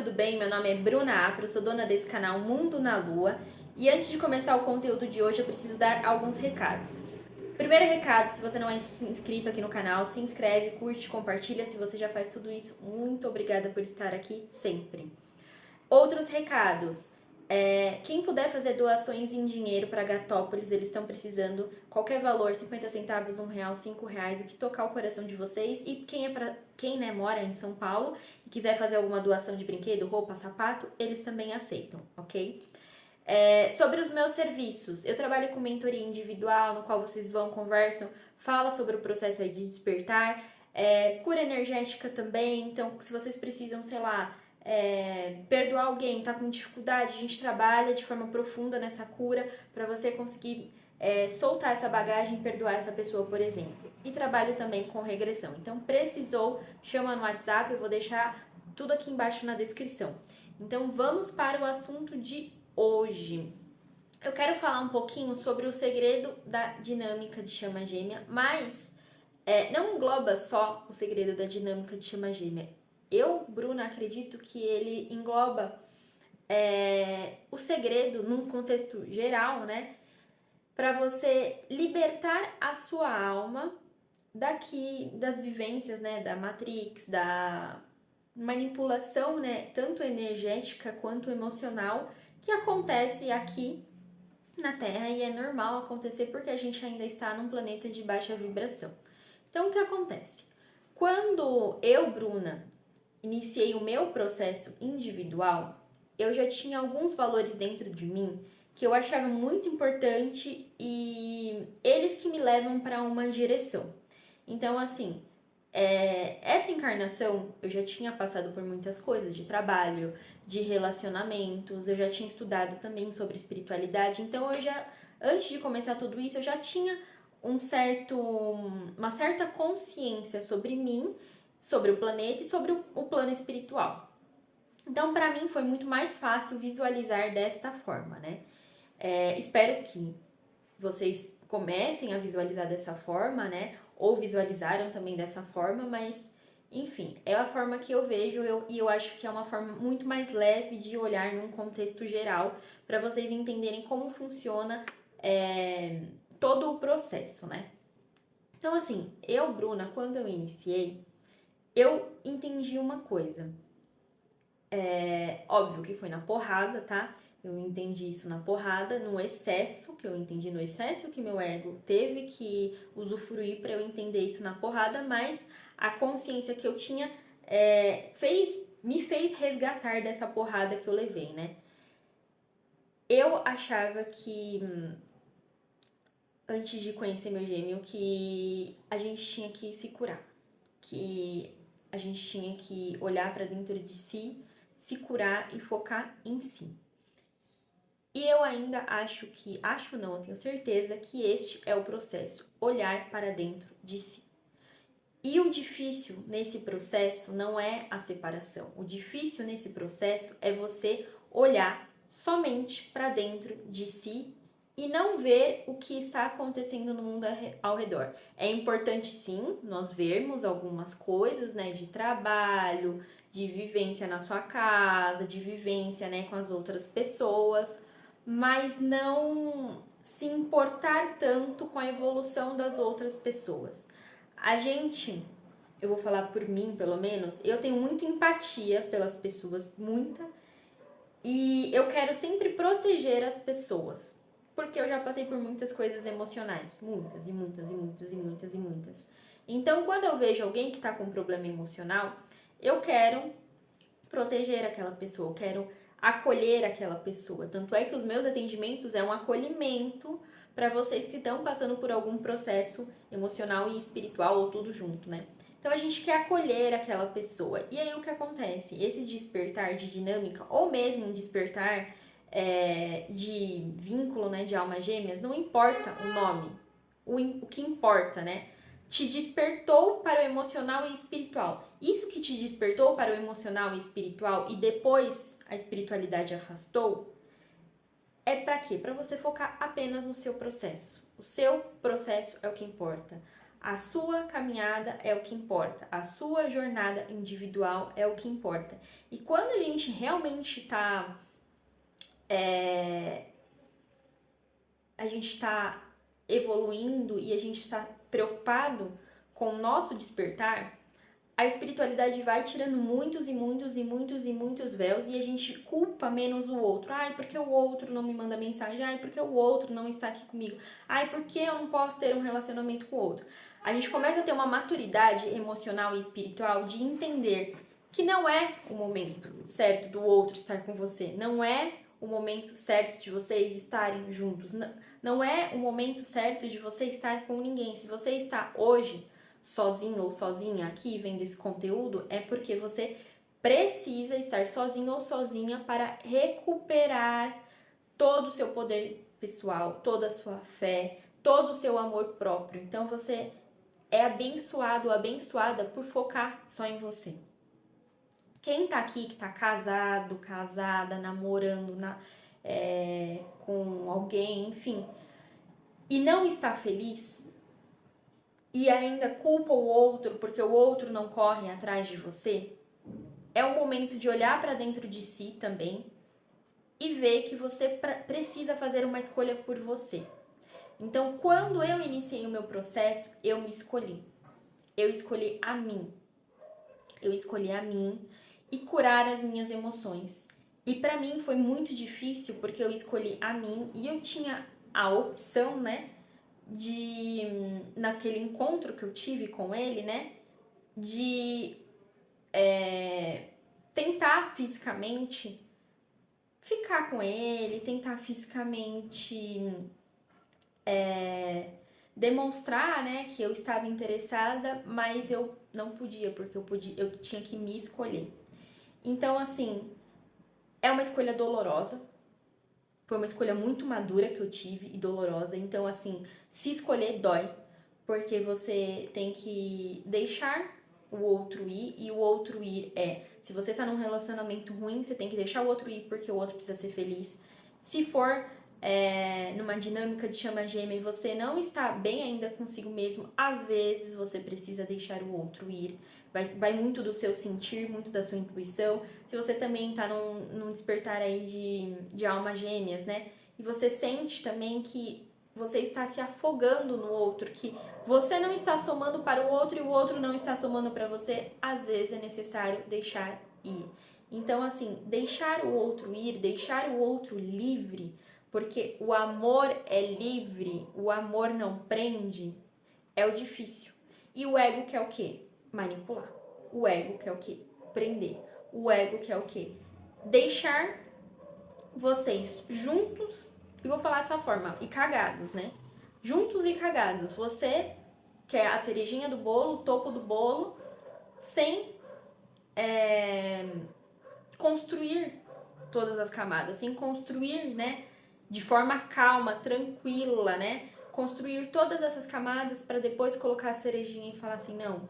tudo bem? Meu nome é Bruna Apro, sou dona desse canal Mundo na Lua e antes de começar o conteúdo de hoje eu preciso dar alguns recados. Primeiro recado, se você não é inscrito aqui no canal, se inscreve, curte, compartilha. Se você já faz tudo isso, muito obrigada por estar aqui sempre. Outros recados, quem puder fazer doações em dinheiro para Gatópolis, eles estão precisando, qualquer valor, 50 centavos, R$1, R$5, o que tocar o coração de vocês. E quem mora em São Paulo e quiser fazer alguma doação de brinquedo, roupa, sapato, eles também aceitam, ok? Sobre os meus serviços, eu trabalho com mentoria individual, no qual vocês vão, conversam, fala sobre o processo aí de despertar, cura energética também. Então, se vocês precisam, sei lá, perdoar alguém, tá com dificuldade, a gente trabalha de forma profunda nessa cura para você conseguir soltar essa bagagem e perdoar essa pessoa, por exemplo. E trabalho também com regressão. Então, precisou, chama no WhatsApp, eu vou deixar tudo aqui embaixo na descrição. Então, vamos para o assunto de hoje. Eu quero falar um pouquinho sobre o segredo da dinâmica de chama gêmea, mas não engloba só o segredo da dinâmica de chama gêmea. Eu, Bruna, acredito que ele engloba o segredo num contexto geral, né? Para você libertar a sua alma das vivências, né? Da Matrix, da manipulação, né? Tanto energética quanto emocional, que acontece aqui na Terra e é normal acontecer porque a gente ainda está num planeta de baixa vibração. Então, o que acontece? Quando eu, Bruna, iniciei o meu processo individual, eu já tinha alguns valores dentro de mim que eu achava muito importante e eles que me levam para uma direção. Então, assim, essa encarnação eu já tinha passado por muitas coisas de trabalho, de relacionamentos, eu já tinha estudado também sobre espiritualidade, então antes de começar tudo isso, eu já tinha uma certa consciência sobre mim, sobre o planeta e sobre o plano espiritual. Então, para mim, foi muito mais fácil visualizar desta forma, né? Espero que vocês comecem a visualizar dessa forma, né? Ou visualizaram também dessa forma, mas, enfim, é a forma que eu vejo e eu acho que é uma forma muito mais leve de olhar num contexto geral, para vocês entenderem como funciona todo o processo, né? Então, assim, eu, Bruna, quando eu iniciei, eu entendi uma coisa. Óbvio que foi na porrada, tá? Eu entendi isso na porrada, no excesso, que eu entendi no excesso que meu ego teve que usufruir para eu entender isso na porrada, mas a consciência que eu tinha me fez resgatar dessa porrada que eu levei, né? Eu achava que, antes de conhecer meu gêmeo, que a gente tinha que se curar, que a gente tinha que olhar para dentro de si, se curar e focar em si. E eu ainda eu tenho certeza que este é o processo, olhar para dentro de si. E o difícil nesse processo não é a separação. O difícil nesse processo é você olhar somente para dentro de si e não ver o que está acontecendo no mundo ao redor. É importante sim nós vermos algumas coisas, né, de trabalho, de vivência na sua casa, de vivência, né, com as outras pessoas, mas não se importar tanto com a evolução das outras pessoas. Eu vou falar por mim, pelo menos, eu tenho muita empatia pelas pessoas, muita, e eu quero sempre proteger as pessoas, porque eu já passei por muitas coisas emocionais, muitas, e muitas, e muitas, e muitas, e muitas. Então, quando eu vejo alguém que tá com um problema emocional, eu quero proteger aquela pessoa, eu quero acolher aquela pessoa. Tanto é que os meus atendimentos é um acolhimento para vocês que estão passando por algum processo emocional e espiritual ou tudo junto, né? Então a gente quer acolher aquela pessoa. E aí o que acontece? Esse despertar de dinâmica, ou mesmo um despertar de vínculo, né, de almas gêmeas, não importa o nome. O que importa, né? Te despertou para o emocional e espiritual. Isso que te despertou para o emocional e espiritual e depois a espiritualidade afastou, é para quê? Para você focar apenas no seu processo. O seu processo é o que importa. A sua caminhada é o que importa, a sua jornada individual é o que importa. E quando a gente realmente está a gente está evoluindo e a gente está preocupado com o nosso despertar, a espiritualidade vai tirando muitos e muitos e muitos e muitos véus e a gente culpa menos o outro. Ai, porque o outro não me manda mensagem? Ai, porque o outro não está aqui comigo? Ai, porque eu não posso ter um relacionamento com o outro? A gente começa a ter uma maturidade emocional e espiritual de entender que não é o momento certo do outro estar com você, não é o momento certo de vocês estarem juntos, não é o momento certo de você estar com ninguém. Se você está hoje sozinho ou sozinha aqui vendo esse conteúdo, é porque você precisa estar sozinho ou sozinha para recuperar todo o seu poder pessoal, toda a sua fé, todo o seu amor próprio. Então você é abençoado ou abençoada por focar só em você. Quem tá aqui que tá casado, casada, namorando com alguém, enfim, e não está feliz, e ainda culpa o outro porque o outro não corre atrás de você, é o momento de olhar para dentro de si também e ver que você precisa fazer uma escolha por você. Então, quando eu iniciei o meu processo, eu me escolhi. Eu escolhi a mim. Eu escolhi a mim e curar as minhas emoções. E para mim foi muito difícil porque eu escolhi a mim e eu tinha a opção, né, de naquele encontro que eu tive com ele, né, de tentar fisicamente ficar com ele, tentar fisicamente demonstrar, né, que eu estava interessada, mas eu não podia, porque eu tinha que me escolher. Então, assim, é uma escolha dolorosa. Foi uma escolha muito madura que eu tive e dolorosa. Então, assim, se escolher dói, porque você tem que deixar o outro ir, e o outro ir se você tá num relacionamento ruim, você tem que deixar o outro ir porque o outro precisa ser feliz. Se for numa dinâmica de chama gêmea e você não está bem ainda consigo mesmo, às vezes você precisa deixar o outro ir. Vai muito do seu sentir, muito da sua intuição. Se você também está num despertar aí de almas gêmeas, né? E você sente também que você está se afogando no outro, que você não está somando para o outro e o outro não está somando para você, às vezes é necessário deixar ir. Então, assim, deixar o outro ir, deixar o outro livre, porque o amor é livre, o amor não prende, é o difícil. E o ego quer o quê? Manipular. O ego quer o quê? Prender. O ego quer o quê? Deixar vocês juntos, e vou falar dessa forma, e cagados, né? Juntos e cagados. Você quer a cerejinha do bolo, o topo do bolo, sem construir todas as camadas, sem construir, né? De forma calma, tranquila, né? Construir todas essas camadas para depois colocar a cerejinha e falar assim, não,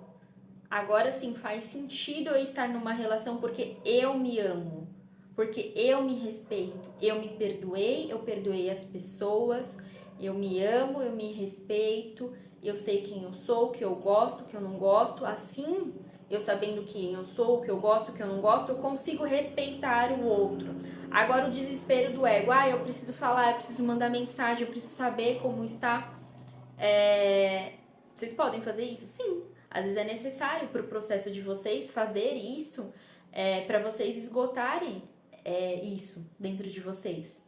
agora sim faz sentido eu estar numa relação porque eu me amo, porque eu me respeito, eu me perdoei, eu perdoei as pessoas, eu me amo, eu me respeito, eu sei quem eu sou, o que eu gosto, o que eu não gosto, assim, eu sabendo quem eu sou, o que eu gosto, o que eu não gosto, eu consigo respeitar o outro. Agora o desespero do ego, eu preciso falar, eu preciso mandar mensagem, eu preciso saber como está. Vocês podem fazer isso? Sim. Às vezes é necessário para o processo de vocês fazer isso, para vocês esgotarem isso dentro de vocês.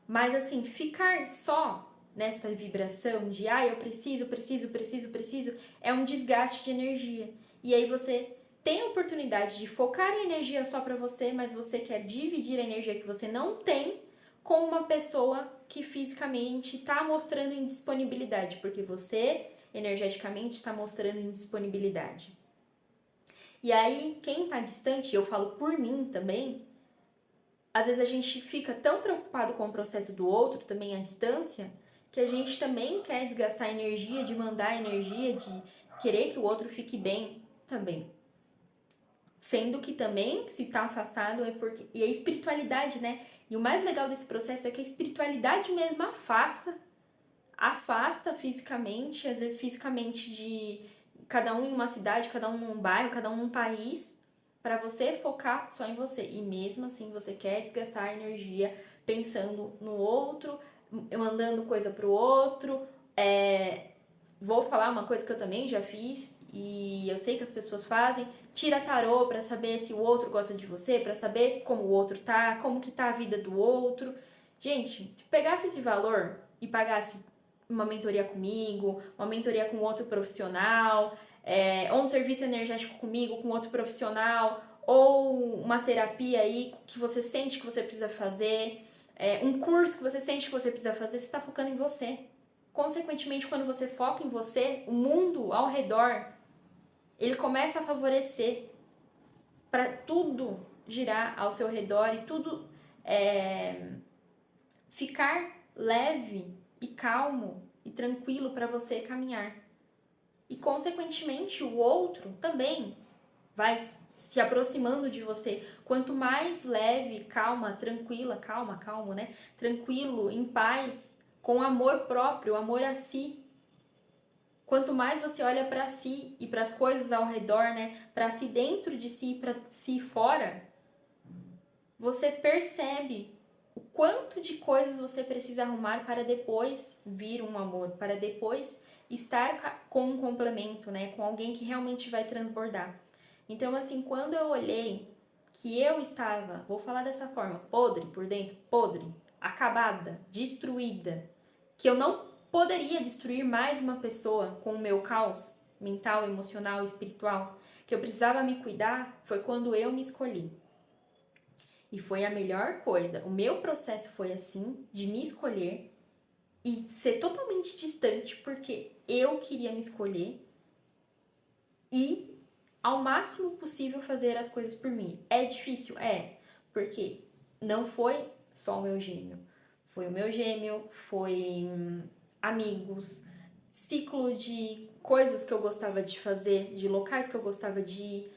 Mas assim, ficar só nesta vibração de eu preciso, é um desgaste de energia. E aí você tem a oportunidade de focar a energia só para você, mas você quer dividir a energia que você não tem com uma pessoa que fisicamente está mostrando indisponibilidade, porque você energeticamente está mostrando indisponibilidade. E aí, quem está distante, eu falo por mim também, às vezes a gente fica tão preocupado com o processo do outro, também à distância, que a gente também quer desgastar energia, de mandar energia, de querer que o outro fique bem também. Sendo que também, se tá afastado, é porque... E a espiritualidade, né? E o mais legal desse processo é que a espiritualidade mesmo afasta afasta fisicamente, às vezes fisicamente de cada um em uma cidade, cada um num bairro, cada um num país, para você focar só em você. E mesmo assim você quer desgastar energia pensando no outro, mandando coisa pro outro. Vou falar uma coisa que eu também já fiz e eu sei que as pessoas fazem. Tira tarô para saber se o outro gosta de você, para saber como o outro tá, como que tá a vida do outro. Gente, se pegasse esse valor e pagasse uma mentoria comigo, uma mentoria com outro profissional, ou um serviço energético comigo, com outro profissional, ou uma terapia aí que você sente que você precisa fazer, um curso que você sente que você precisa fazer, você está focando em você. Consequentemente, quando você foca em você, o mundo ao redor, ele começa a favorecer para tudo girar ao seu redor e tudo ficar leve e calmo e tranquilo para você caminhar. E, consequentemente, o outro também vai se aproximando de você. Quanto mais leve, calma, tranquila, calmo, né? Tranquilo, em paz, com amor próprio, amor a si. Quanto mais você olha para si e para as coisas ao redor, né? Para si dentro de si, para si fora, você percebe o quanto de coisas você precisa arrumar para depois vir um amor, para depois estar com um complemento, né? Com alguém que realmente vai transbordar. Então, assim, quando eu olhei que eu estava, vou falar dessa forma, podre por dentro, podre, acabada, destruída, que eu não poderia destruir mais uma pessoa com o meu caos mental, emocional e espiritual, que eu precisava me cuidar, foi quando eu me escolhi. E foi a melhor coisa. O meu processo foi assim, de me escolher e ser totalmente distante, porque eu queria me escolher e ao máximo possível fazer as coisas por mim. É difícil? É, porque não foi só o meu gêmeo. Foi o meu gêmeo, foi amigos, ciclo de coisas que eu gostava de fazer, de locais que eu gostava de ir,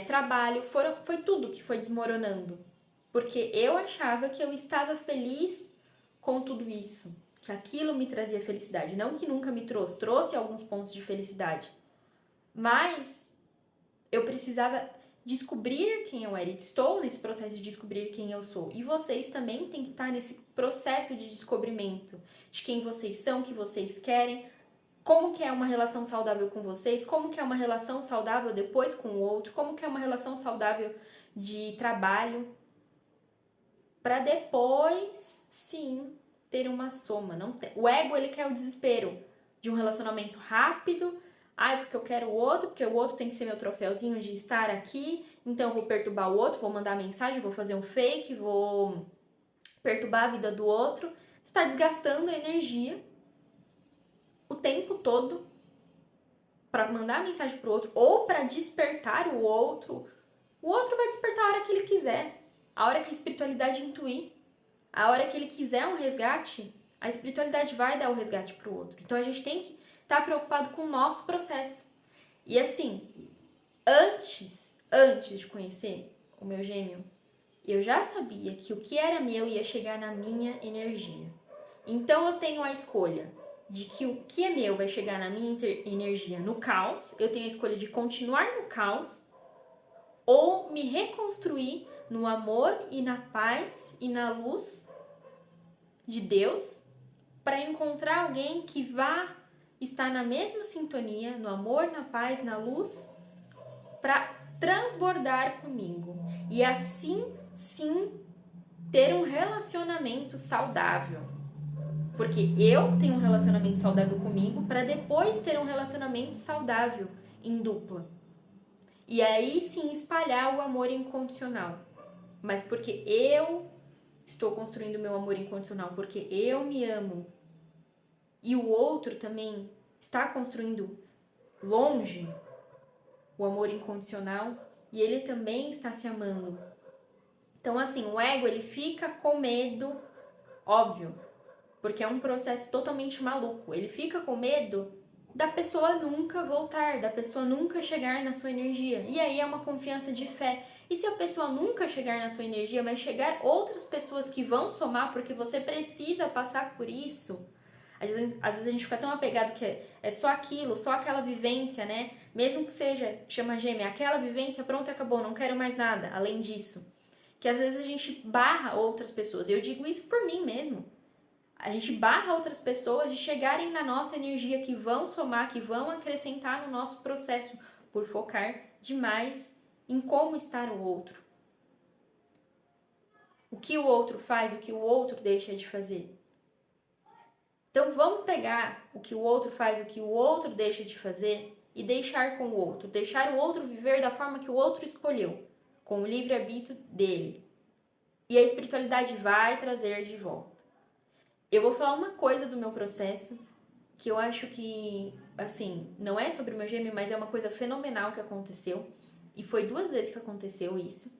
trabalho, foi tudo que foi desmoronando. Porque eu achava que eu estava feliz com tudo isso, que aquilo me trazia felicidade. Não que nunca me trouxe alguns pontos de felicidade, mas eu precisava descobrir quem eu era. E estou nesse processo de descobrir quem eu sou. E vocês também têm que estar nesse processo de descobrimento de quem vocês são, o que vocês querem, como que é uma relação saudável com vocês, como que é uma relação saudável depois com o outro, como que é uma relação saudável de trabalho, para depois, sim, ter uma soma. Não ter... O ego, ele quer o desespero de um relacionamento rápido. Ai, porque eu quero o outro, porque o outro tem que ser meu troféuzinho de estar aqui, então eu vou perturbar o outro, vou mandar mensagem, vou fazer um fake, vou perturbar a vida do outro. Você está desgastando a energia o tempo todo para mandar mensagem pro outro ou para despertar o outro. O outro vai despertar a hora que ele quiser, a hora que a espiritualidade intuir, a hora que ele quiser um resgate, a espiritualidade vai dar o resgate pro outro. Então a gente tem que estar preocupado com o nosso processo. E assim, antes de conhecer o meu gêmeo, eu já sabia que o que era meu ia chegar na minha energia. Então eu tenho a escolha de que o que é meu vai chegar na minha energia no caos, eu tenho a escolha de continuar no caos ou me reconstruir no amor e na paz e na luz de Deus para encontrar alguém que vá estar na mesma sintonia, no amor, na paz, na luz, para transbordar comigo e assim sim ter um relacionamento saudável. Porque eu tenho um relacionamento saudável comigo para depois ter um relacionamento saudável em dupla. E aí sim espalhar o amor incondicional. Mas porque eu estou construindo meu amor incondicional, porque eu me amo. E o outro também está construindo longe o amor incondicional e ele também está se amando. Então assim, o ego ele fica com medo, óbvio, porque é um processo totalmente maluco. Ele fica com medo da pessoa nunca voltar, da pessoa nunca chegar na sua energia. E aí é uma confiança de fé. E se a pessoa nunca chegar na sua energia, mas chegar outras pessoas que vão somar porque você precisa passar por isso, Às vezes a gente fica tão apegado que é só aquilo, só aquela vivência, né? Mesmo que seja chama gêmea, aquela vivência, pronto, acabou, não quero mais nada além disso. Que às vezes a gente barra outras pessoas. Eu digo isso por mim mesmo. A gente barra outras pessoas de chegarem na nossa energia, que vão somar, que vão acrescentar no nosso processo, por focar demais em como estar o outro. O que o outro faz, o que o outro deixa de fazer. Então vamos pegar o que o outro faz, o que o outro deixa de fazer e deixar com o outro. Deixar o outro viver da forma que o outro escolheu, com o livre-arbítrio dele. E a espiritualidade vai trazer de volta. Eu vou falar uma coisa do meu processo, que eu acho que, assim, não é sobre o meu gêmeo, mas é uma coisa fenomenal que aconteceu. E foi 2 vezes que aconteceu isso.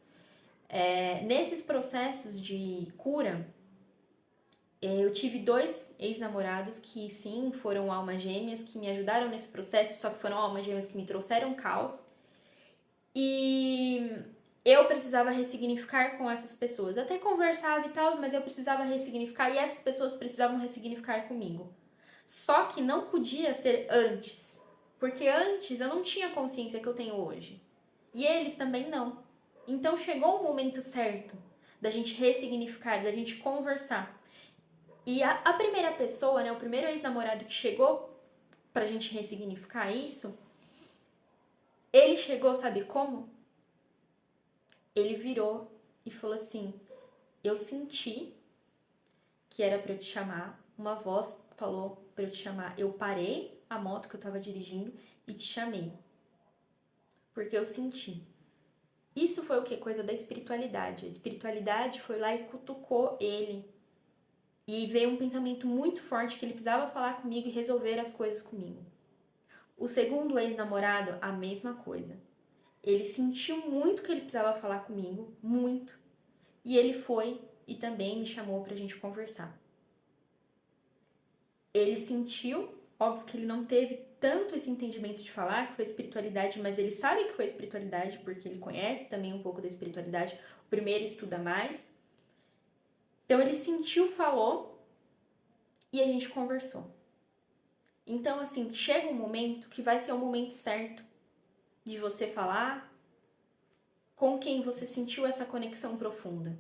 Nesses processos de cura, eu tive 2 ex-namorados que, sim, foram almas gêmeas, que me ajudaram nesse processo, só que foram almas gêmeas que me trouxeram caos. E eu precisava ressignificar com essas pessoas. Até conversava e tal, mas eu precisava ressignificar e essas pessoas precisavam ressignificar comigo. Só que não podia ser antes, porque antes eu não tinha a consciência que eu tenho hoje. E eles também não. Então chegou o momento certo da gente ressignificar, da gente conversar. E a primeira pessoa, né, o primeiro ex-namorado que chegou pra gente ressignificar isso, ele chegou, sabe como? Ele virou e falou assim: eu senti que era pra eu te chamar, uma voz falou pra eu te chamar. Eu parei a moto que eu tava dirigindo e te chamei. Porque eu senti. Isso foi o que? Coisa da espiritualidade. A espiritualidade foi lá e cutucou ele. E veio um pensamento muito forte que ele precisava falar comigo e resolver as coisas comigo. O segundo ex-namorado, a mesma coisa. Ele sentiu muito que ele precisava falar comigo, muito. E ele foi e também me chamou pra gente conversar. Ele sentiu, óbvio que ele não teve tanto esse entendimento de falar que foi espiritualidade, mas ele sabe que foi espiritualidade porque ele conhece também um pouco da espiritualidade. O primeiro estuda mais. Então ele sentiu, falou e a gente conversou. Então, assim, chega um momento que vai ser o momento certo de você falar com quem você sentiu essa conexão profunda.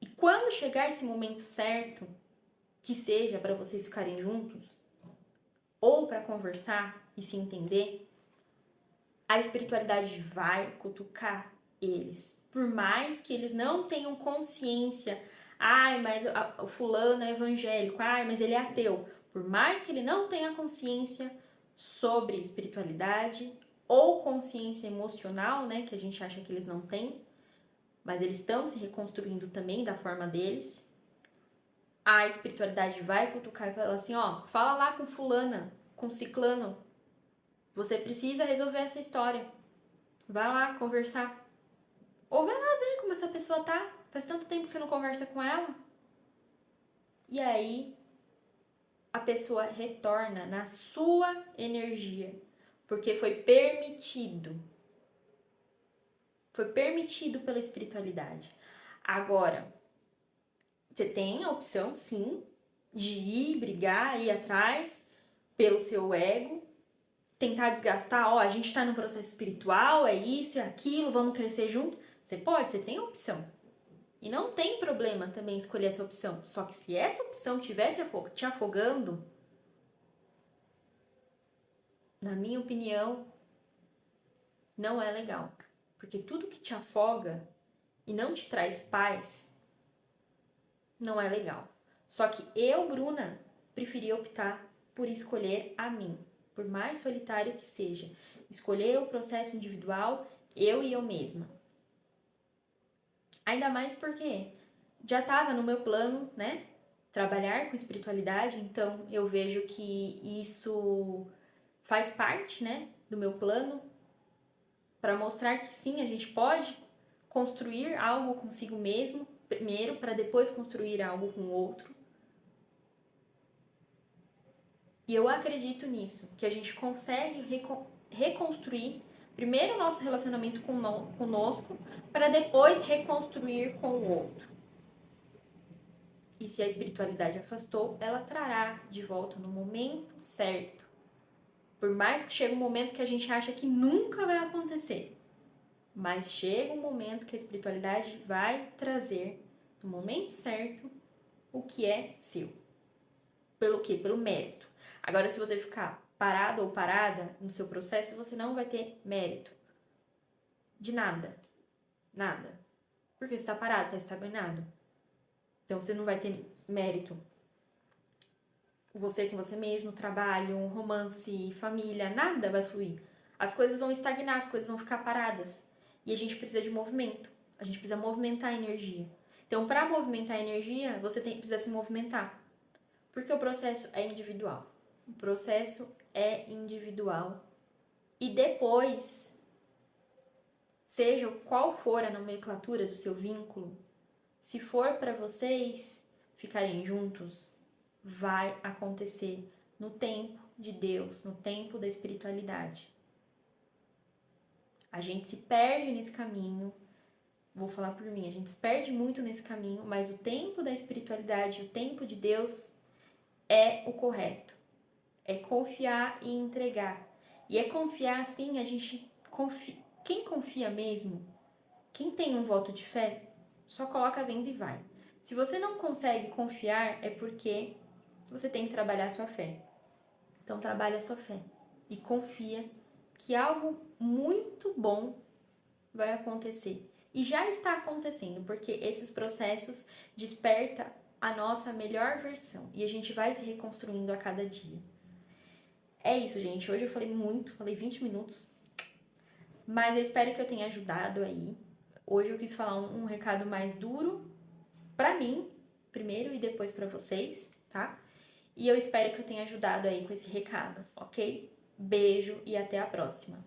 E quando chegar esse momento certo, que seja para vocês ficarem juntos, ou para conversar e se entender, a espiritualidade vai cutucar eles. Por mais que eles não tenham consciência, ai, mas o fulano é evangélico, ai, mas ele é ateu. Por mais que ele não tenha consciência sobre espiritualidade ou consciência emocional, né, que a gente acha que eles não têm, mas eles estão se reconstruindo também da forma deles, a espiritualidade vai cutucar e falar assim, ó, fala lá com fulana, com ciclano, você precisa resolver essa história, vai lá conversar, ou vai lá ver como essa pessoa tá, faz tanto tempo que você não conversa com ela, e aí a pessoa retorna na sua energia, porque foi permitido pela espiritualidade. Agora, você tem a opção, sim, de ir brigar, ir atrás pelo seu ego, tentar desgastar, ó, a gente tá no processo espiritual, é isso, é aquilo, vamos crescer junto. Você pode, você tem a opção. E não tem problema também escolher essa opção. Só que se essa opção tivesse te afogando, na minha opinião, não é legal. Porque tudo que te afoga e não te traz paz, não é legal. Só que eu, Bruna, preferi optar por escolher a mim, por mais solitário que seja. Escolher o processo individual, eu e eu mesma. Ainda mais porque já estava no meu plano, né? Trabalhar com espiritualidade, então eu vejo que isso faz parte, né, do meu plano, para mostrar que sim, a gente pode construir algo consigo mesmo, primeiro, para depois construir algo com o outro. E eu acredito nisso, que a gente consegue reconstruir primeiro o nosso relacionamento conosco, para depois reconstruir com o outro. E se a espiritualidade afastou, ela trará de volta no momento certo. Por mais que chegue um momento que a gente acha que nunca vai acontecer, mas chega um momento que a espiritualidade vai trazer no momento certo o que é seu. Pelo quê? Pelo mérito. Agora, se você ficar parado ou parada no seu processo, você não vai ter mérito. De nada. Nada. Porque você está parado, está estagnado. Então, você não vai ter mérito. Você com você mesmo, trabalho, romance, família, nada vai fluir. As coisas vão estagnar, as coisas vão ficar paradas. E a gente precisa de movimento. A gente precisa movimentar a energia. Então, para movimentar a energia, você precisa se movimentar. Porque o processo é individual. O processo é individual. E depois, seja qual for a nomenclatura do seu vínculo, se for para vocês ficarem juntos, vai acontecer no tempo de Deus, no tempo da espiritualidade. A gente se perde nesse caminho, vou falar por mim, a gente se perde muito nesse caminho, mas o tempo da espiritualidade, o tempo de Deus é o correto. É confiar e entregar. E é confiar assim, a gente confia. Quem confia mesmo, quem tem um voto de fé, só coloca a venda e vai. Se você não consegue confiar, é porque você tem que trabalhar a sua fé. Então trabalha a sua fé e confia que algo muito bom vai acontecer. E já está acontecendo, porque esses processos despertam a nossa melhor versão e a gente vai se reconstruindo a cada dia. É isso, gente. Hoje eu falei muito, falei 20 minutos, mas eu espero que eu tenha ajudado aí. Hoje eu quis falar um recado mais duro pra mim, primeiro, e depois pra vocês, tá? E eu espero que eu tenha ajudado aí com esse recado, ok? Beijo e até a próxima.